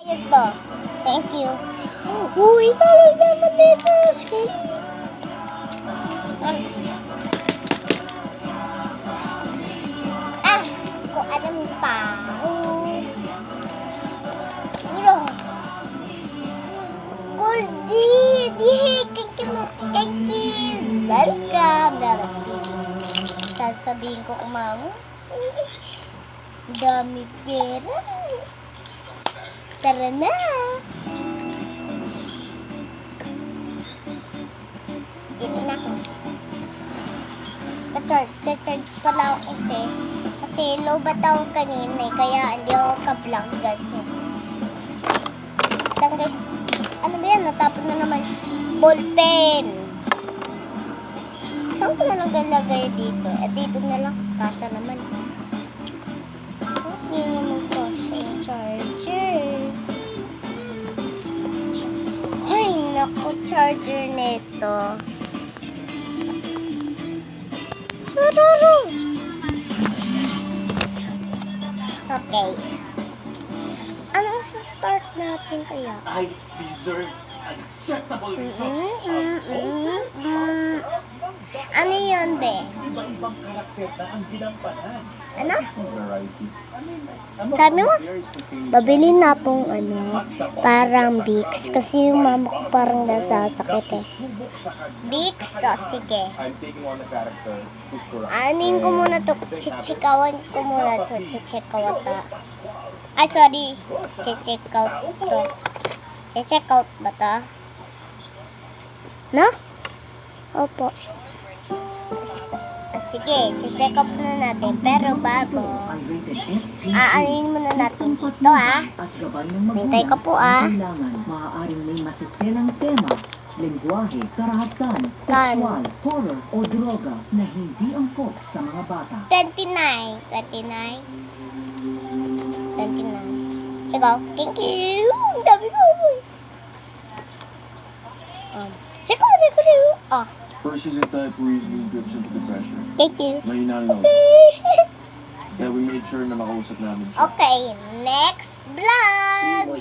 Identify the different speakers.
Speaker 1: Ito. Thank you. Uy, galing naman dito. Kung alam pa. Ulo. Goldie. Yay, thank you. Thank you. Welcome. Sasabihin ko kung mamo. Dami pera. Tara na. Dito na ako. Charge pala ako kasi low ba daw kanina kaya hindi ako ka-vlog kasi. Then guys, ano ba yan? Natapon na naman ballpen. Saan ko na lang galagay dito? Dito na lang. Kasha naman. Hindi naman kasha yung charger. Ay, naku, charger nito. Okay. Anong start natin kaya?
Speaker 2: I deserve unacceptable results.
Speaker 1: Ano yun, be?
Speaker 2: Iba-ibang karakter na ang ginampanan.
Speaker 1: Ano?
Speaker 2: Variety.
Speaker 1: Sabi mo? Babili na pong parang Vicks. Kasi yung mama ko parang nasasakit eh. Vicks? O, sige.
Speaker 2: I'm taking on a character who's corrupt.
Speaker 1: Anin ko muna to. Chichikawan ko muna to. Chichikawan ta. Ay, sorry. Chichikaw to. Chichikaw ba to? No? Opo. Sige, check up na natin. Pero bago, aanin muna natin dito Hintay ko po
Speaker 3: Maaaring may masiselang tema, lengguwahe, karahasan, sexual, horror o droga na hindi angkop sa mga bata.
Speaker 1: 29. Ikaw, thank you. Ang dami ko. Check up na ko rin.
Speaker 2: First is a type who easily grips into depression.
Speaker 1: Thank you.
Speaker 2: Mahina lang. Kaya we made sure na makausap namin siya.
Speaker 1: Okay, next vlog.